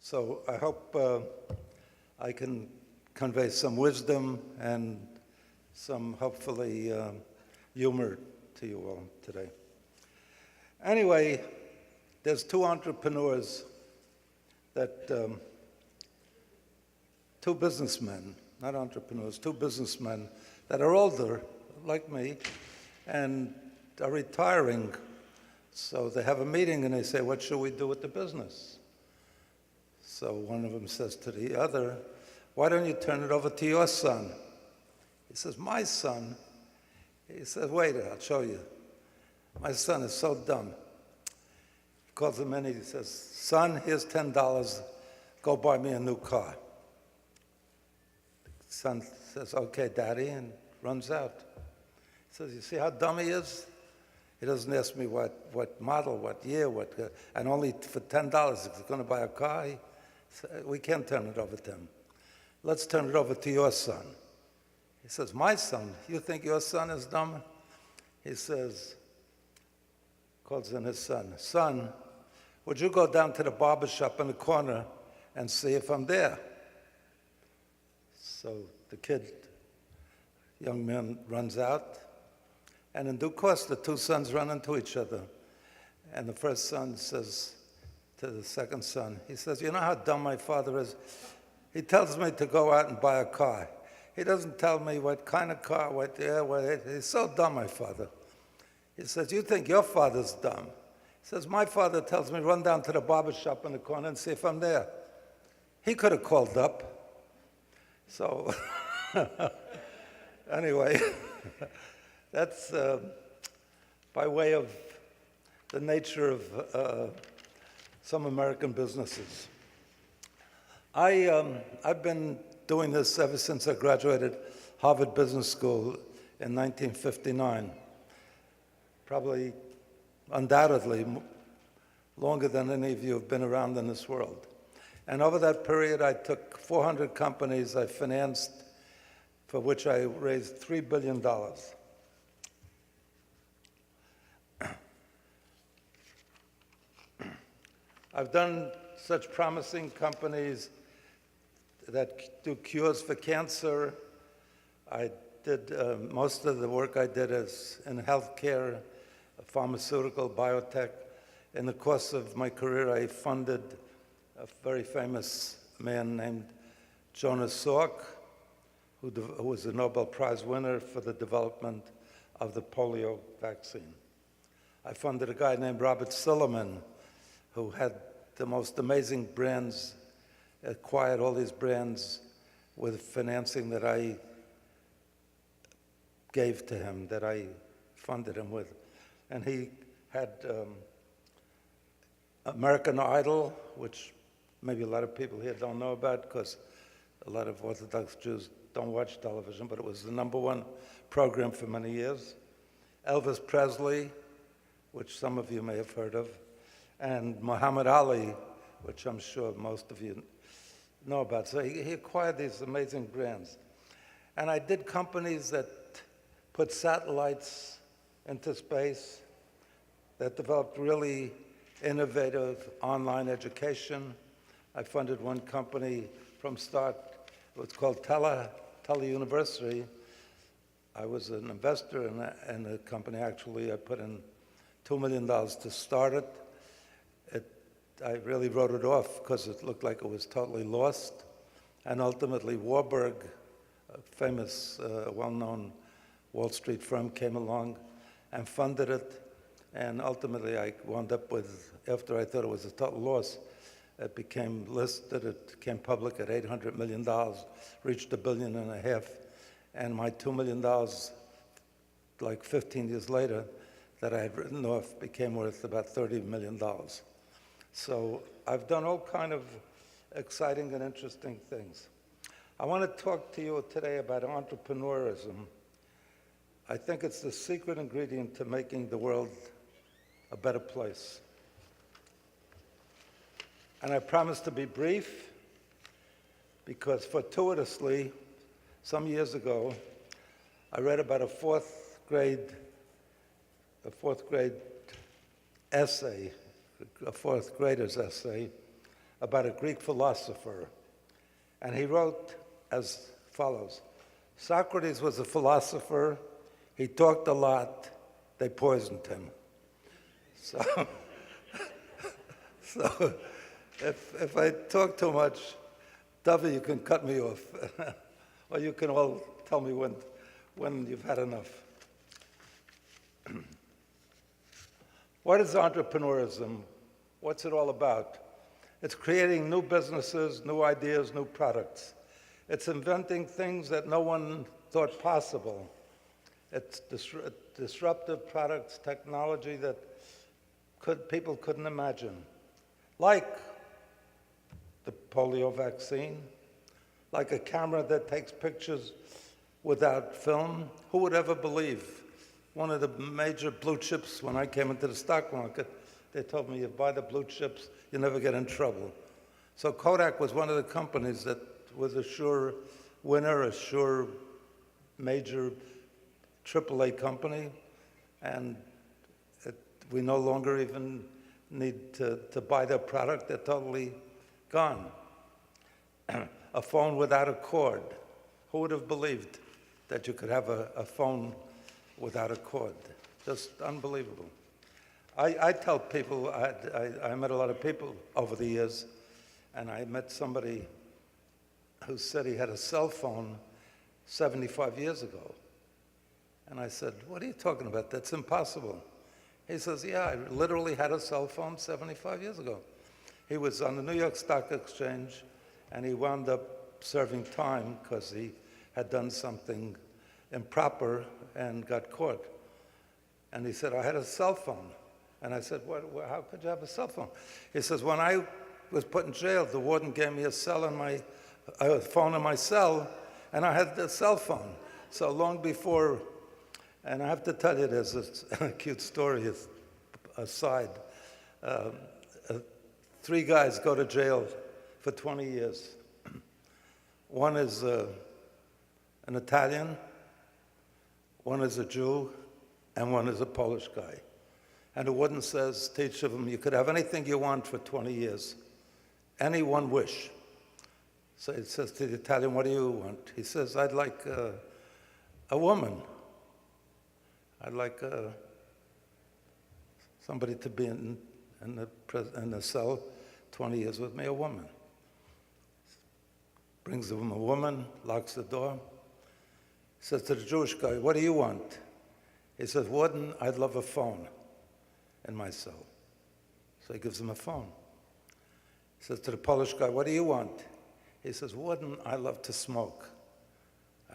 So I hope I can convey some wisdom and some, hopefully, humor to you all today. Anyway, there's two entrepreneurs two businessmen, not entrepreneurs, two businessmen that are older, like me, and are retiring. So they have a meeting and they say, what should we do with the business? So one of them says to the other, why don't you turn it over to your son? He says, my son? He says, wait, I'll show you. My son is so dumb. He calls him in, he says, son, here's $10, go buy me a new car. The son says, okay, Daddy, and runs out. He says, you see how dumb he is? He doesn't ask me what model, what year, and only for $10 he's going to buy a car. We can't turn it over to him. Let's turn it over to your son. He says, my son? You think your son is dumb? He says, calls in his son, son, would you go down to the barber shop in the corner and see if I'm there? So the young man runs out, and in due course, the two sons run into each other. And the first son says to the second son, he says, you know how dumb my father is? He tells me to go out and buy a car. He doesn't tell me what kind of car, he's so dumb, my father. He says, you think your father's dumb? He says, my father tells me run down to the barber shop in the corner and see if I'm there. He could have called up. So anyway, that's by way of the nature of some American businesses. I've been doing this ever since I graduated Harvard Business School in 1959. Probably, undoubtedly, longer than any of you have been around in this world. And over that period, I took 400 companies I financed, for which I raised $3 billion. I've done such promising companies that do cures for cancer. I did most of the work I did is in healthcare, pharmaceutical, biotech. In the course of my career, I funded a very famous man named Jonas Salk, who was a Nobel Prize winner for the development of the polio vaccine. I funded a guy named Robert Silliman, who had the most amazing brands, acquired all these brands with financing that I gave to him, that I funded him with. And he had American Idol, which maybe a lot of people here don't know about because a lot of Orthodox Jews don't watch television, but it was the #1 program for many years. Elvis Presley, which some of you may have heard of, and Muhammad Ali, which I'm sure most of you know about. So he acquired these amazing brands. And I did companies that put satellites into space, that developed really innovative online education. I funded one company from start. It was called Tele University. I was an investor in the company. Actually, I put in $2 million to start it. I really wrote it off because it looked like it was totally lost. And ultimately, Warburg, a famous, well-known Wall Street firm, came along and funded it. And ultimately, I wound up with, after I thought it was a total loss, it became listed, it came public at $800 million, reached $1.5 billion. And my $2 million, like 15 years later, that I had written off became worth about $30 million. So I've done all kind of exciting and interesting things. I want to talk to you today about entrepreneurism. I think it's the secret ingredient to making the world a better place. And I promise to be brief because fortuitously, some years ago, I read about a fourth grade essay, a fourth grader's essay about a Greek philosopher. And he wrote as follows: Socrates was a philosopher. He talked a lot. They poisoned him. So, so if I talk too much, Duffy, you can cut me off. Or you can all tell me when you've had enough. What is entrepreneurism? What's it all about? It's creating new businesses, new ideas, new products. It's inventing things that no one thought possible. It's disruptive products, technology that people couldn't imagine. Like the polio vaccine, like a camera that takes pictures without film. Who would ever believe? One of the major blue chips, when I came into the stock market, they told me, you buy the blue chips, you never get in trouble. So Kodak was one of the companies that was a sure winner, a sure major AAA company, and we no longer even need to buy their product. They're totally gone. A phone without a cord. Who would have believed that you could have a phone without a cord? Just unbelievable. I tell people, I met a lot of people over the years, and I met somebody who said he had a cell phone 75 years ago. And I said, what are you talking about? That's impossible. He says, yeah, I literally had a cell phone 75 years ago. He was on the New York Stock Exchange, and he wound up serving time because he had done something improper and got caught. And he said, I had a cell phone. And I said, how could you have a cell phone? He says, when I was put in jail, the warden gave me a phone in my cell, and I had the cell phone. So long before, and I have to tell you, there's a cute story aside. 3 guys go to jail for 20 years. One is an Italian, one is a Jew, and one is a Polish guy. And the warden says to each of them, you could have anything you want for 20 years, any one wish. So he says to the Italian, what do you want? He says, I'd like a woman. I'd like somebody to be in the cell 20 years with me, a woman. Brings him a woman, locks the door. Says to the Jewish guy, what do you want? He says, warden, I'd love a phone in my cell. So he gives him a phone. He says to the Polish guy, what do you want? He says, warden, I love to smoke.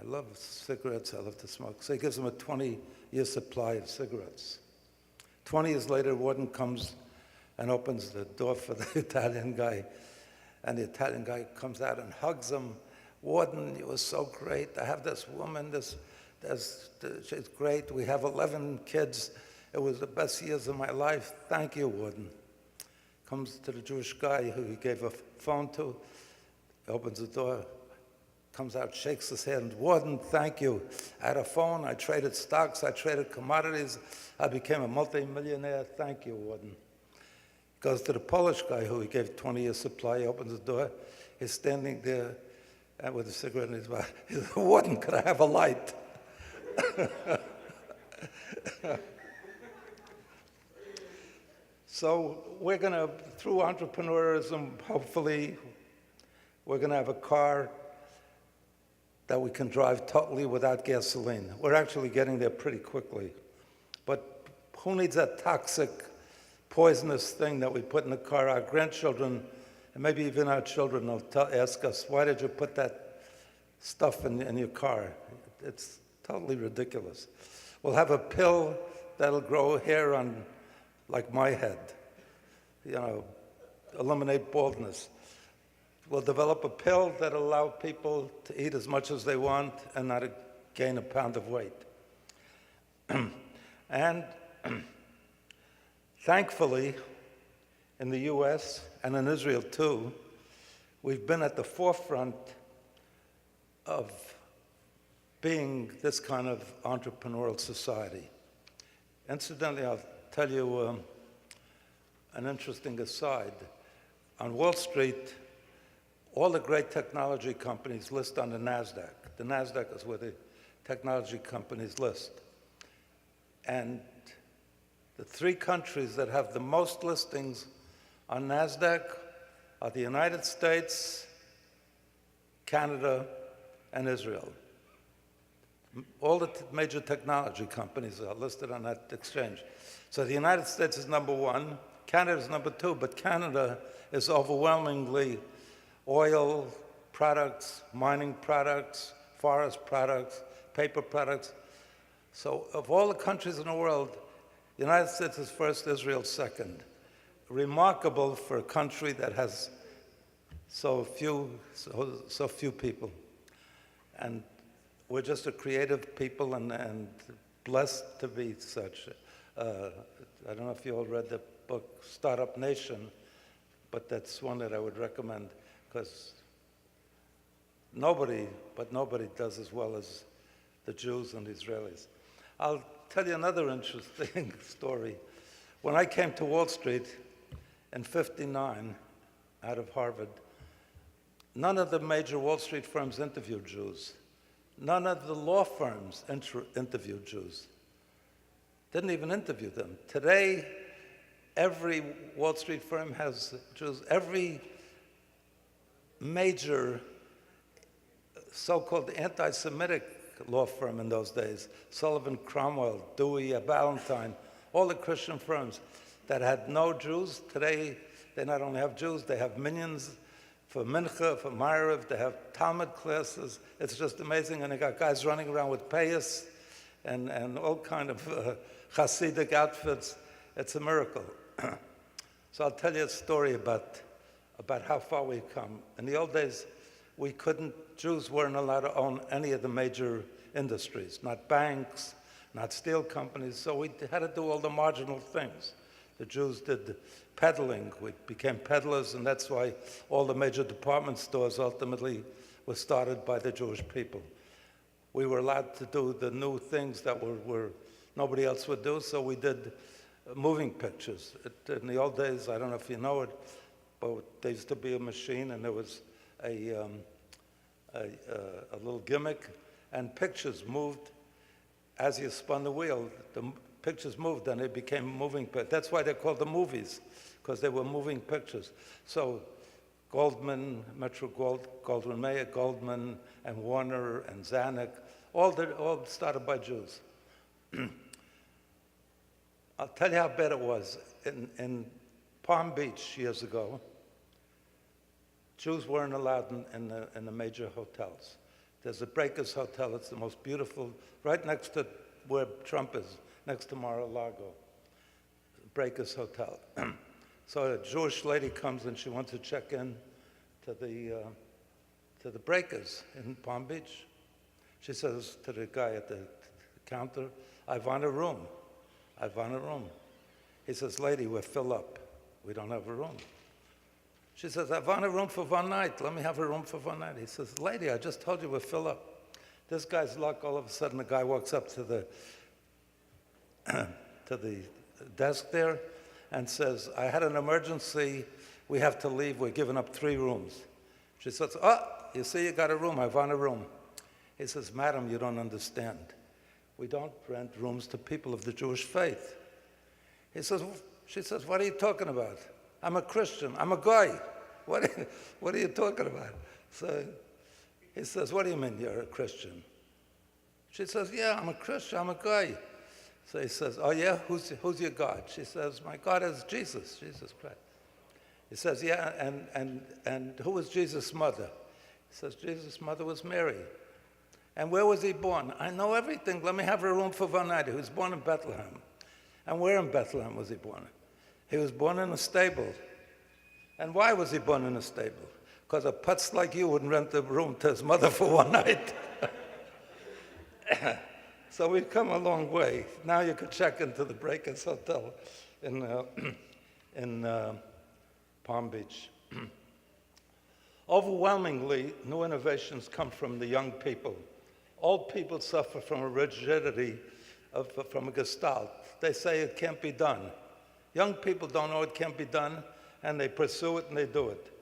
I love cigarettes, I love to smoke. So he gives him a 20-year supply of cigarettes. 20 years later, warden comes and opens the door for the Italian guy. And the Italian guy comes out and hugs him. Warden, you were so great. I have this woman, she's great. We have 11 kids. It was the best years of my life. Thank you, warden. Comes to the Jewish guy who he gave a phone to, opens the door, comes out, shakes his hand. Warden, thank you. I had a phone, I traded stocks, I traded commodities. I became a multi-millionaire. Thank you, warden. Goes to the Polish guy who he gave 20-year supply. He opens the door. He's standing there with a cigarette in his mouth. He says, warden, could I have a light? So we're going to, through entrepreneurism, hopefully, we're going to have a car that we can drive totally without gasoline. We're actually getting there pretty quickly. But who needs that toxic, poisonous thing that we put in the car? Our grandchildren, and maybe even our children, will ask us, why did you put that stuff in your car? It's totally ridiculous. We'll have a pill that'll grow hair on, like my head, eliminate baldness. We'll develop a pill that'll allow people to eat as much as they want and not gain a pound of weight. And thankfully, in the US and in Israel too, we've been at the forefront of being this kind of entrepreneurial society. Incidentally, I'll tell you an interesting aside. on Wall Street, all the great technology companies list on the NASDAQ. The NASDAQ is where the technology companies list. And the three countries that have the most listings on NASDAQ are the United States, Canada, and Israel. All the major technology companies are listed on that exchange. So the United States is number one, Canada is number two, but Canada is overwhelmingly oil products, mining products, forest products, paper products. So of all the countries in the world, the United States is first, Israel second. Remarkable for a country that has so few people. And we're just a creative people and blessed to be such. I don't know if you all read the book Startup Nation, but that's one that I would recommend because nobody does as well as the Jews and the Israelis. I'll tell you another interesting story. When I came to Wall Street in '59 out of Harvard, none of the major Wall Street firms interviewed Jews. None of the law firms interviewed Jews. Didn't even interview them. Today, every Wall Street firm has Jews. Every major so-called anti-Semitic law firm in those days, Sullivan Cromwell, Dewey, Ballantyne, all the Christian firms that had no Jews, today they not only have Jews, they have minions for Mincha, for Ma'ariv, they have Talmud classes. It's just amazing. And they got guys running around with payas and all kind of Hasidic outfits. It's a miracle. So I'll tell you a story about how far we've come. In the old days, Jews weren't allowed to own any of the major industries, not banks, not steel companies, so we had to do all the marginal things. The Jews did peddling. We became peddlers, and that's why all the major department stores ultimately were started by the Jewish people. We were allowed to do the new things that nobody else would do, so we did moving pictures. In the old days, I don't know if you know it, but there used to be a machine, and there was a little gimmick, and pictures moved as you spun the wheel. The pictures moved, and they became moving pictures. That's why they're called the movies, because they were moving pictures. So Goldman, Goldwyn Mayer, Goldman, and Warner, and Zanuck, all started by Jews. I'll tell you how bad it was. In Palm Beach years ago, Jews weren't allowed in the major hotels. There's a Breakers Hotel. It's the most beautiful, right next to where Trump is, next to Mar-a-Lago. Breakers Hotel. So a Jewish lady comes and she wants to check in to the Breakers in Palm Beach. She says to the guy at the counter, "I want a room. I want a room." He says, "Lady, we're filled up. We don't have a room." She says, "I want a room for one night. Let me have a room for one night." He says, "Lady, I just told you we're filled up." This guy's luck, all of a sudden the guy walks up to the desk there and says, "I had an emergency. We have to leave. We're giving up 3 rooms." She says, "Oh, you see, you got a room. I want a room." He says, "Madam, you don't understand. We don't rent rooms to people of the Jewish faith." She says, "What are you talking about? I'm a Christian. I'm a guy. What are you talking about?" So he says, "What do you mean you're a Christian?" She says, "Yeah, I'm a Christian. I'm a guy." So he says, "Oh yeah, who's your God?" She says, "My God is Jesus Christ." He says, "Yeah, and who was Jesus' mother?" He says, "Jesus' mother was Mary." "And where was he born?" "I know everything. Let me have a room for one night." He was born in Bethlehem. "And where in Bethlehem was he born?" "He was born in a stable." "And why was he born in a stable?" "Because a putz like you wouldn't rent a room to his mother for one night." So we've come a long way. Now you could check into the Breakers Hotel in Palm Beach. Overwhelmingly, new innovations come from the young people. Old people suffer from a rigidity from a gestalt. They say it can't be done. Young people don't know it can't be done, and they pursue it and they do it.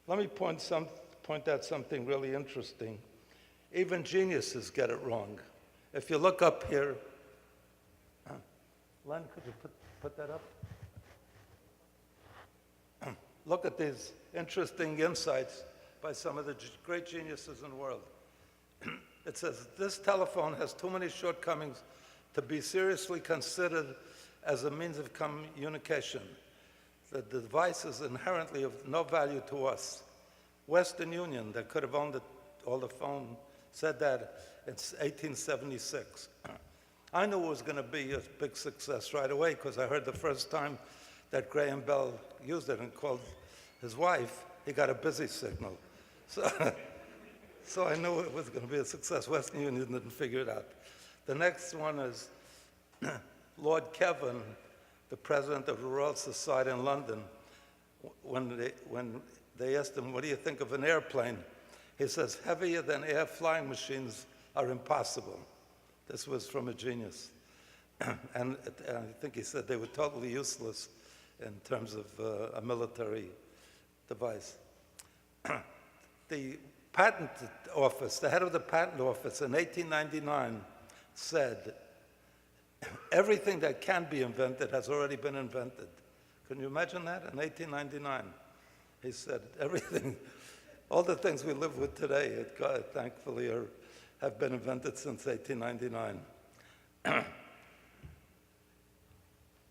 Let me point out something really interesting. Even geniuses get it wrong. If you look up here, Len, could you put that up? Look at these interesting insights by some of the great geniuses in the world. It says, this telephone has too many shortcomings to be seriously considered as a means of communication. The device is inherently of no value to us. Western Union, that could have owned all the phone, said that in 1876. I knew it was going to be a big success right away because I heard the first time that Graham Bell used it and called his wife, he got a busy signal. So I knew it was going to be a success. Western Union didn't figure it out. The next one is Lord Kelvin, the president of the Royal Society in London. When they asked him, what do you think of an airplane? He says, heavier than air flying machines are impossible. This was from a genius. And I think he said they were totally useless in terms of a military device. The patent office, the head of the patent office in 1899 said, everything that can be invented has already been invented. Can you imagine that? In 1899, he said, everything, all the things we live with today, thankfully, have been invented since 1899.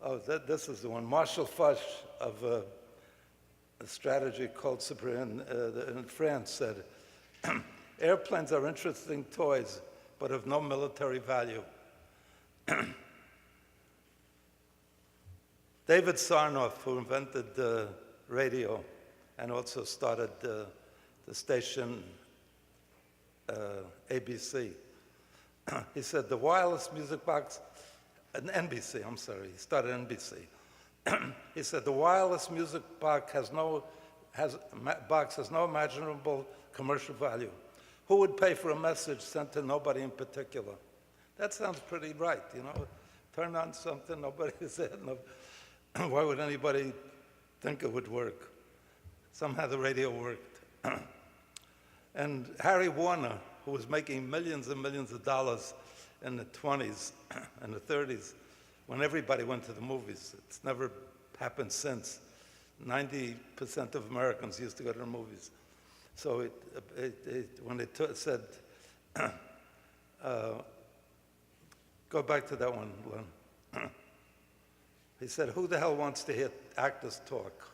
Oh, this is the one. Marshall Foch of a strategy called Superior in France said, airplanes are interesting toys, but of no military value. David Sarnoff, who invented the radio and also started the station ABC, he said the wireless music box, NBC, I'm sorry, he started NBC. He said the wireless music box has no imaginable commercial value. Who would pay for a message sent to nobody in particular? That sounds pretty right, you know. Turn on something, nobody said, no. Why would anybody think it would work? Somehow the radio worked. And Harry Warner, who was making millions and millions of dollars in the 20s and the 30s, when everybody went to the movies. It's never happened since. 90% of Americans used to go to the movies. So when it said, go back to that one, Len. He said, who the hell wants to hear actors talk?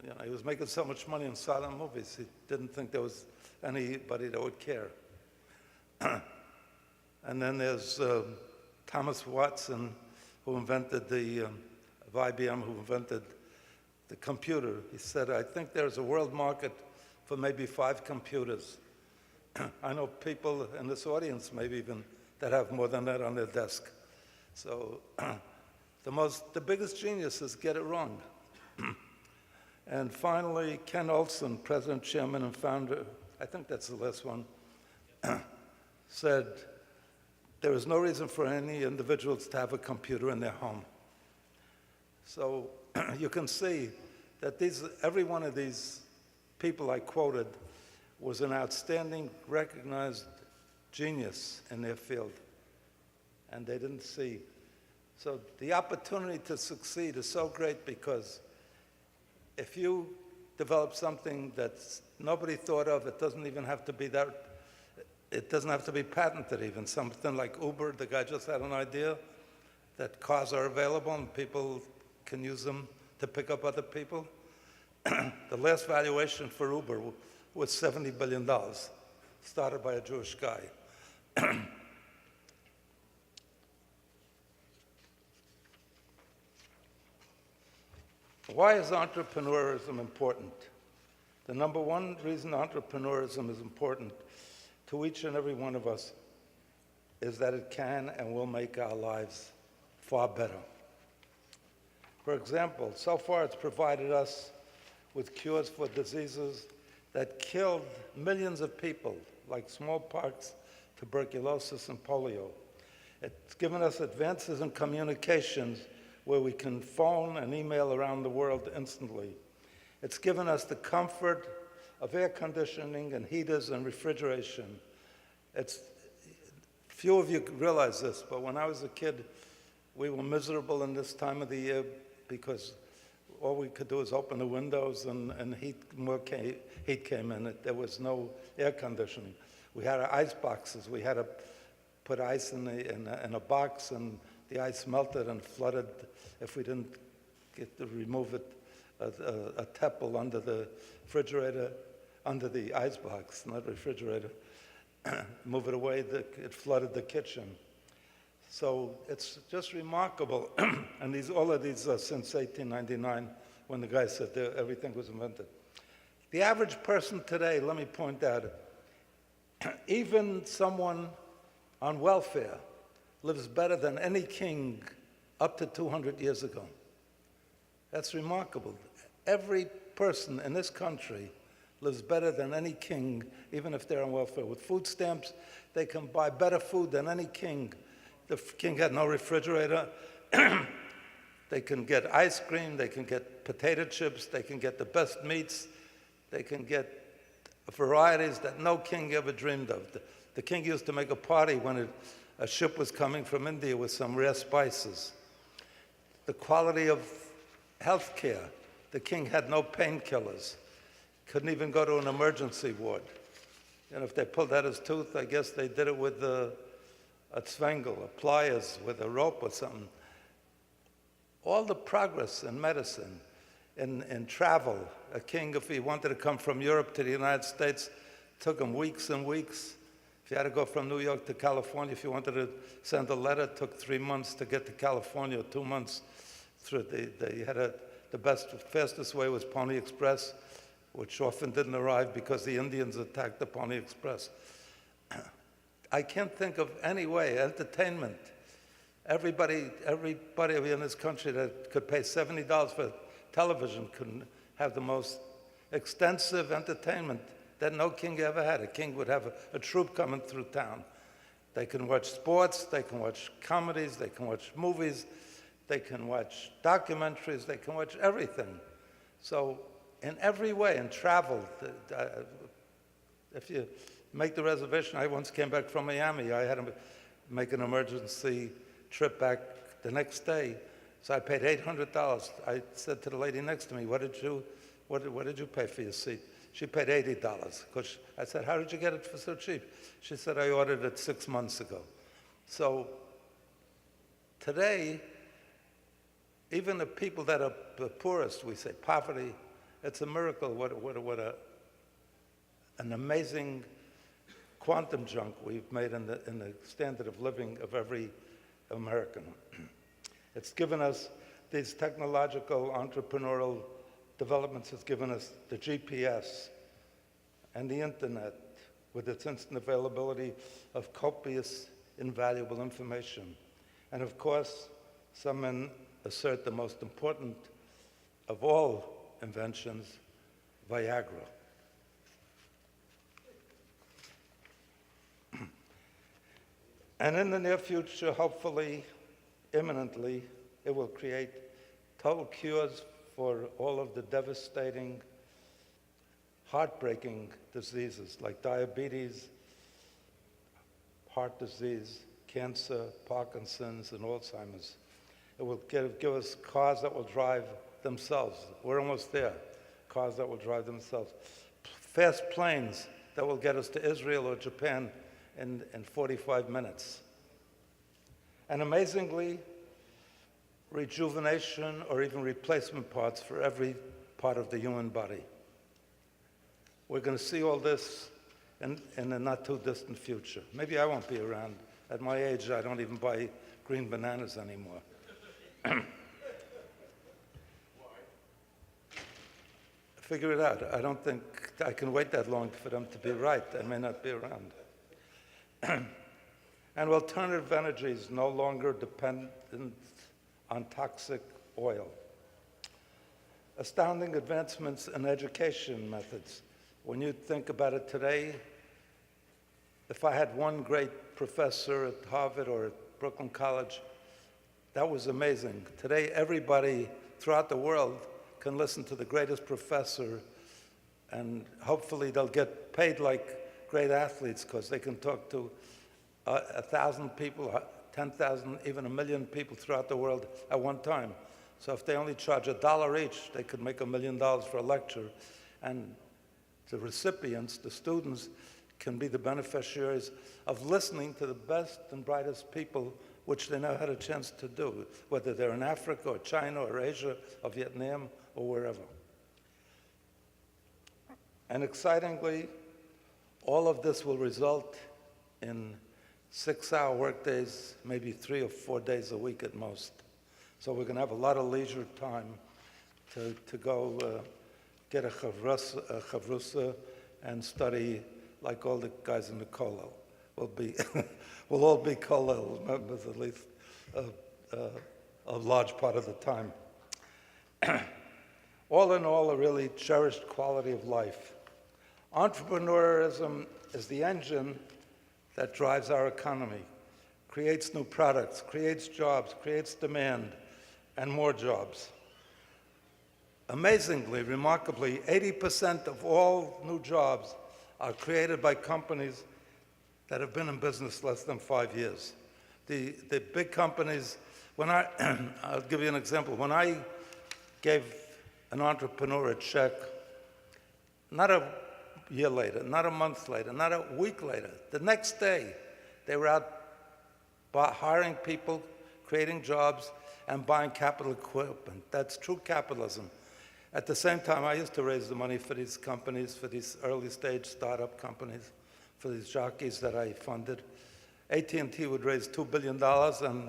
You know, he was making so much money in silent movies, he didn't think there was anybody that would care. And then there's Thomas Watson, who invented of IBM, who invented the computer. He said, I think there's a world market for maybe 5 computers. I know people in this audience, maybe even, that have more than that on their desk. So the biggest geniuses get it wrong. And finally, Ken Olsen, president, chairman, and founder, I think that's the last one, said, there is no reason for any individuals to have a computer in their home. So you can see that every one of these people I quoted was an outstanding, recognized genius in their field, and they didn't see. So the opportunity to succeed is so great because if you develop something that nobody thought of, it doesn't even have to be that. It doesn't have to be patented even. Something like Uber, the guy just had an idea that cars are available and people can use them to pick up other people. The last valuation for Uber was $70 billion, started by a Jewish guy. Why is entrepreneurism important? The number one reason entrepreneurism is important to each and every one of us is that it can and will make our lives far better. For example, so far it's provided us with cures for diseases that killed millions of people, like smallpox, tuberculosis, and polio. It's given us advances in communications where we can phone and email around the world instantly. It's given us the comfort of air conditioning and heaters and refrigeration. Few of you realize this, but when I was a kid, we were miserable in this time of the year because all we could do was open the windows and heat came in. There was no air conditioning. We had ice boxes. We had to put ice in a box, and the ice melted and flooded if we didn't get to remove it, a tepple under the refrigerator, under the ice box, not refrigerator. Move it away, it flooded the kitchen. So it's just remarkable. And all of these are since 1899, when the guy said everything was invented. The average person today, let me point out, even someone on welfare lives better than any king up to 200 years ago. That's remarkable. Every person in this country lives better than any king, even if they're on welfare. With food stamps, they can buy better food than any king. The king had no refrigerator. They can get ice cream, they can get potato chips, they can get the best meats, they can get varieties that no king ever dreamed of. The king used to make a party when a ship was coming from India with some rare spices. The quality of health care, the king had no painkillers. Couldn't even go to an emergency ward. And if they pulled out his tooth, I guess they did it with a zwangel, a pliers with a rope or something. All the progress in medicine, in travel. A king, if he wanted to come from Europe to the United States, took him weeks and weeks. If you had to go from New York to California, if you wanted to send a letter, it took 3 months to get to California, 2 months. They had the fastest way was Pony Express, which often didn't arrive because the Indians attacked the Pony Express. I can't think of any way. Entertainment. Everybody in this country that could pay $70 for television could have the most extensive entertainment that no king ever had. A king would have a troupe coming through town. They can watch sports, they can watch comedies, they can watch movies, they can watch documentaries, they can watch everything. So in every way, in travel, if you make the reservation, I once came back from Miami. I had to make an emergency trip back the next day, so I paid $800. I said to the lady next to me, what did you pay for your seat? She paid $80. Because I said, how did you get it for so cheap? She said, I ordered it 6 months ago. So today, even the people that are the poorest, we say poverty, it's a miracle. An amazing quantum jump we've made in the standard of living of every American. It's given us these technological, entrepreneurial developments. Has given us the GPS and the internet with its instant availability of copious, invaluable information. And of course, some men assert the most important of all inventions, Viagra. And in the near future, hopefully, imminently, it will create total cures for all of the devastating, heartbreaking diseases like diabetes, heart disease, cancer, Parkinson's, and Alzheimer's. It will give us cars that will drive themselves. We're almost there. Cars that will drive themselves. Fast planes that will get us to Israel or Japan in 45 minutes. And amazingly, rejuvenation or even replacement parts for every part of the human body. We're going to see all this in the not too distant future. Maybe I won't be around. At my age, I don't even buy green bananas anymore. Figure it out. I don't think I can wait that long for them to be right. I may not be around. And alternative energy is no longer dependent on toxic oil. Astounding advancements in education methods. When you think about it today, if I had one great professor at Harvard or at Brooklyn College That was amazing. Today, everybody throughout the world can listen to the greatest professor, and hopefully they'll get paid like great athletes because they can talk to 1,000 people, 10,000, even 1,000,000 people throughout the world at one time. So if they only charge $1 each, they could make $1 million for a lecture. And the recipients, the students, can be the beneficiaries of listening to the best and brightest people, which they never had a chance to do, whether they're in Africa or China or Asia or Vietnam or wherever. And excitingly, all of this will result in 6-hour workdays, maybe 3 or 4 days a week at most. So we're going to have a lot of leisure time to go get a chavrusa and study like all the guys in the kollel. We'll all be kollel members at least a large part of the time. All in all, a really cherished quality of life. Entrepreneurism is the engine that drives our economy, creates new products, creates jobs, creates demand, and more jobs. Amazingly, remarkably, 80% of all new jobs are created by companies that have been in business less than 5 years. The big companies, I'll give you an example. When I gave an entrepreneur a check, not a year later, not a month later, not a week later, the next day, they were out hiring people, creating jobs, and buying capital equipment. That's true capitalism. At the same time, I used to raise the money for these companies, for these early-stage startup companies, for these jockeys that I funded. AT&T would raise $2 billion, and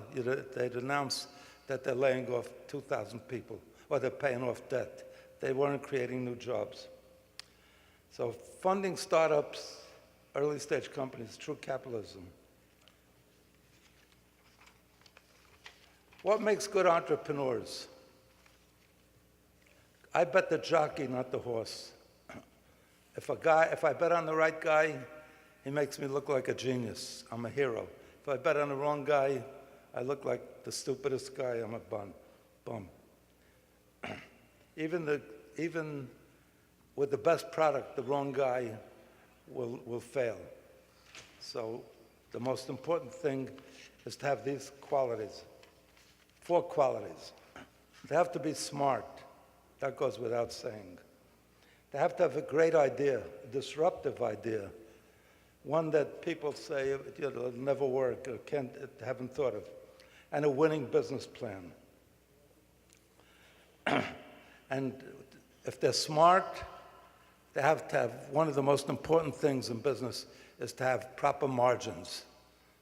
they'd announce that they're laying off 2,000 people, or they're paying off debt. They weren't creating new jobs. So funding startups, early-stage companies, true capitalism. What makes good entrepreneurs? I bet the jockey, not the horse. If I bet on the right guy, he makes me look like a genius. I'm a hero. If I bet on the wrong guy, I look like the stupidest guy. I'm a bum. Even with the best product, the wrong guy will fail. So the most important thing is to have these qualities, 4 qualities. They have to be smart. That goes without saying. They have to have a great idea, a disruptive idea, one that people say it'll never work or haven't thought of, and a winning business plan. And if they're smart, they have to have, one of the most important things in business is to have proper margins.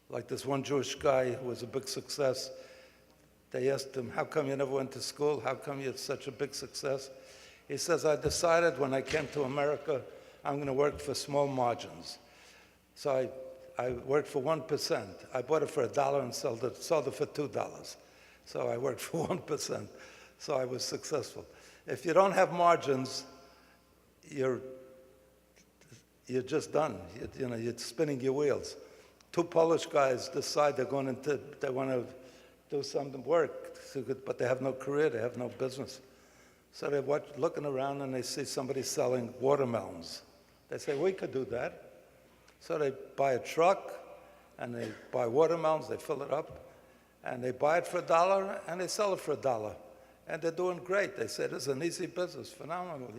Like this one Jewish guy who was a big success, they asked him, how come you never went to school? How come you're such a big success? He says, I decided when I came to America, I'm going to work for small margins. So I worked for 1%. I bought it for $1 and sold it for $2. So I worked for 1%. So I was successful. If you don't have margins, you're just done. You're spinning your wheels. 2 Polish guys decide they want to do some work, but they have no career, they have no business. So they're looking around and they see somebody selling watermelons. They say, we could do that. So they buy a truck and they buy watermelons, they fill it up, and they buy it for $1 and they sell it for $1. And they're doing great. They say, this is an easy business, phenomenal,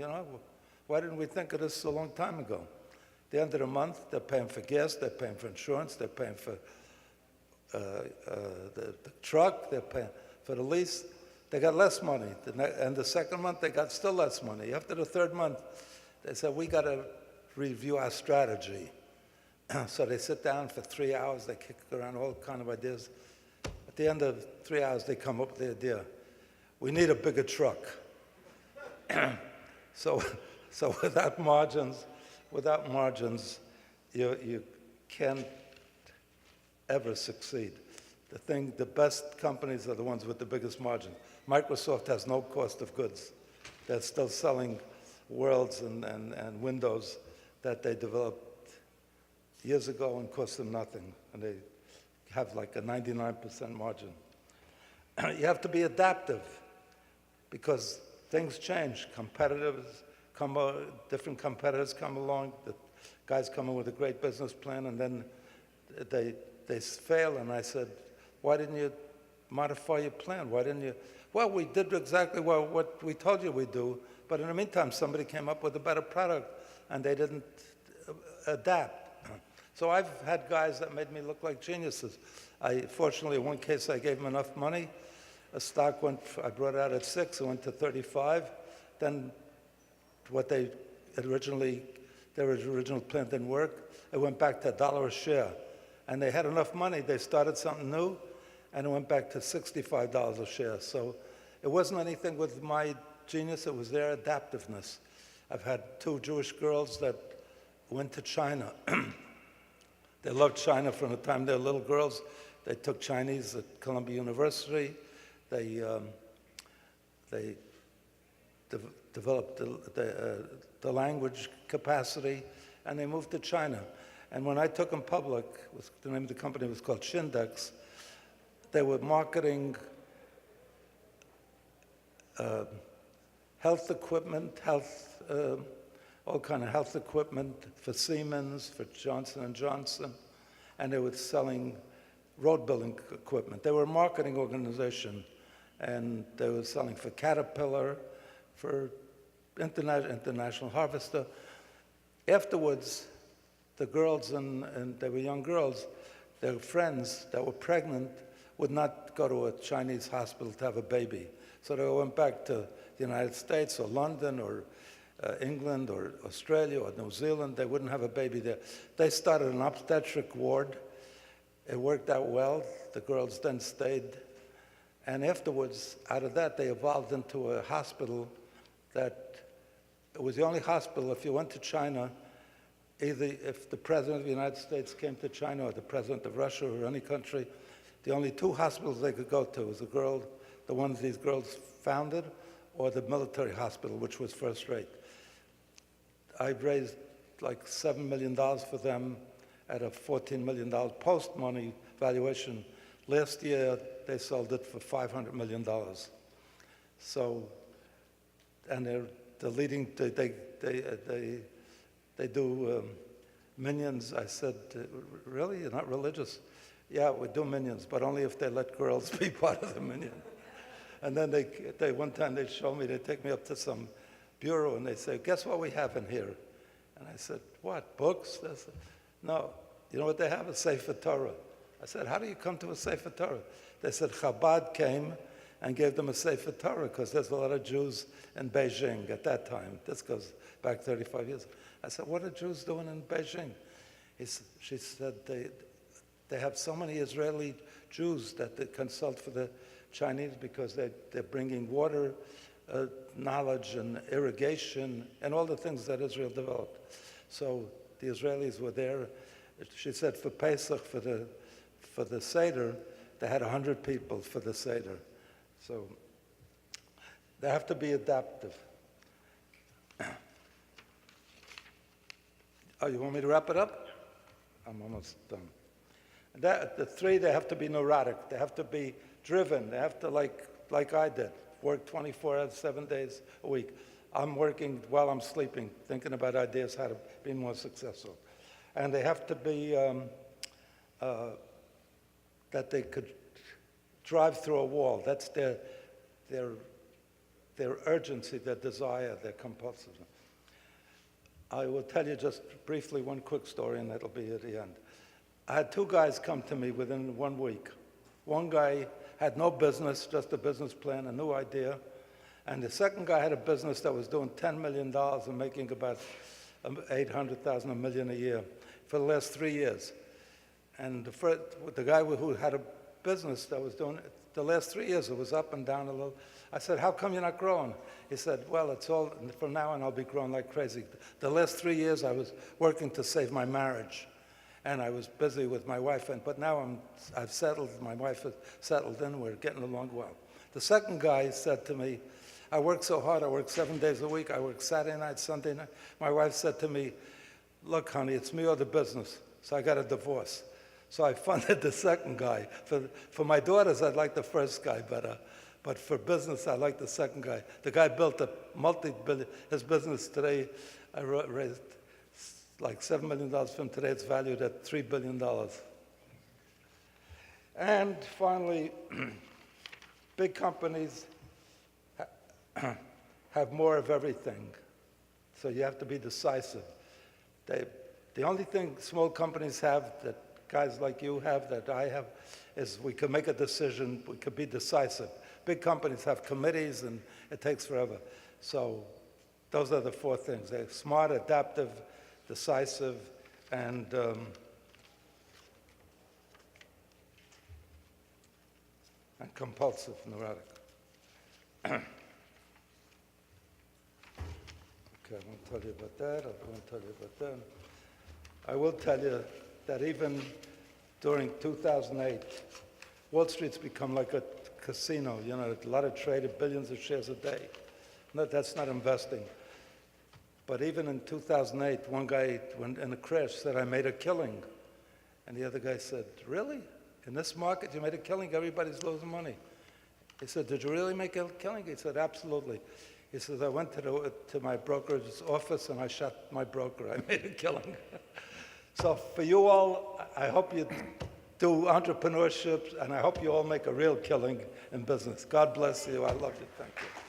Why didn't we think of this a long time ago? At the end of the month, they're paying for gas, they're paying for insurance, they're paying for the truck, they're paying for the lease. They got less money. And the second month, they got still less money. After the third month, they said, we got to review our strategy. So they sit down for 3 hours, they kick around all kind of ideas. At the end of 3 hours, they come up with the idea, we need a bigger truck. So without margins, you can't ever succeed. The best companies are the ones with the biggest margin. Microsoft has no cost of goods. They're still selling Worlds and Windows that they developed years ago and cost them nothing. And they have like a 99% margin. You have to be adaptive because things change. Different competitors come along. The guys come in with a great business plan, and then they fail. And I said, why didn't you modify your plan? Why didn't you? Well, we did exactly what we told you we'd do, but in the meantime, somebody came up with a better product, and they didn't adapt. So I've had guys that made me look like geniuses. Fortunately, in one case, I gave them enough money. A stock I brought it out at 6, it went to 35. Then what their original plan didn't work. It went back to $1 a share. And they had enough money, they started something new, and it went back to $65 a share. So it wasn't anything with my genius, it was their adaptiveness. I've had 2 Jewish girls that went to China. They loved China from the time they were little girls. They took Chinese at Columbia University. They developed the language capacity, and they moved to China. And when I took them public, the name of the company was called Shindex, they were marketing health equipment, all kind of health equipment for Siemens, for Johnson & Johnson, and they were selling road building equipment. They were a marketing organization, and they were selling for Caterpillar, for International Harvester. Afterwards, the girls, and they were young girls, their friends that were pregnant would not go to a Chinese hospital to have a baby. So they went back to the United States or London or England or Australia or New Zealand. They wouldn't have a baby there. They started an obstetric ward. It worked out well. The girls then stayed. And afterwards, out of that, they evolved into a hospital that it was the only hospital, if you went to China, either if the President of the United States came to China or the President of Russia or any country, the only 2 hospitals they could go to was the ones these girls founded, or the military hospital, which was first rate. I raised like $7 million for them at a $14 million post-money valuation. Last year, they sold it for $500 million. So, and they're the leading, they do minions. I said, really, you're not religious? Yeah, we do minions, but only if they let girls be part of the minion. And then one time they show me, they take me up to some bureau and they say, guess what we have in here? And I said, what, books? They said, no, you know what they have? A Sefer Torah. I said, how do you come to a Sefer Torah? They said, Chabad came and gave them a Sefer Torah because there's a lot of Jews in Beijing at that time. This goes back 35 years. I said, what are Jews doing in Beijing? She said, they have so many Israeli Jews that they consult for the Chinese because they're bringing water knowledge and irrigation and all the things that Israel developed. So the Israelis were there. She said for Pesach, for the Seder, they had 100 people for the Seder. So they have to be adaptive. Oh, you want me to wrap it up? I'm almost done. The 3, they have to be neurotic. They have to be driven. They have to, like I did, work 24 hours, 7 days a week. I'm working while I'm sleeping, thinking about ideas how to be more successful. And they have to be that they could drive through a wall. That's their urgency, their desire, their compulsiveness. I will tell you just briefly one quick story, and that'll be at the end. I had 2 guys come to me within 1 week. One guy had no business, just a business plan, a new idea. And the second guy had a business that was doing $10 million and making about $800,000, $1 million a year for the last 3 years. And the guy who had a business that was doing it, the last 3 years, it was up and down a little. I said, how come you're not growing? He said, well, it's all, from now on, I'll be growing like crazy. The last 3 years, I was working to save my marriage. And I was busy with my wife, but now I've settled, my wife has settled in, we're getting along well. The second guy said to me, I work so hard, I work 7 days a week, I work Saturday night, Sunday night. My wife said to me, look, honey, it's me or the business, so I got a divorce. So I funded the second guy. For my daughters, I'd like the first guy better. But for business, I like the second guy. The guy built a multi-billion, his business today, I raised like $7 million from today. It's valued at $3 billion. And finally, big companies have more of everything. So you have to be decisive. The only thing small companies have that guys like you have, that I have, is we can make a decision, we can be decisive. Big companies have committees and it takes forever. So those are the four things. They're smart, adaptive, decisive, and compulsive, neurotic. Okay, I won't tell you about that, I won't tell you about that. I will tell you that even during 2008, Wall Street's become like a casino, you know, a lot of traded, billions of shares a day. No, that's not investing. But even in 2008, one guy went in a crash said, I made a killing. And the other guy said, really? In this market, you made a killing? Everybody's losing money. He said, did you really make a killing? He said, absolutely. He says, I went to my broker's office and I shot my broker. I made a killing. So for you all, I hope you do entrepreneurship, and I hope you all make a real killing in business. God bless you. I love you. Thank you.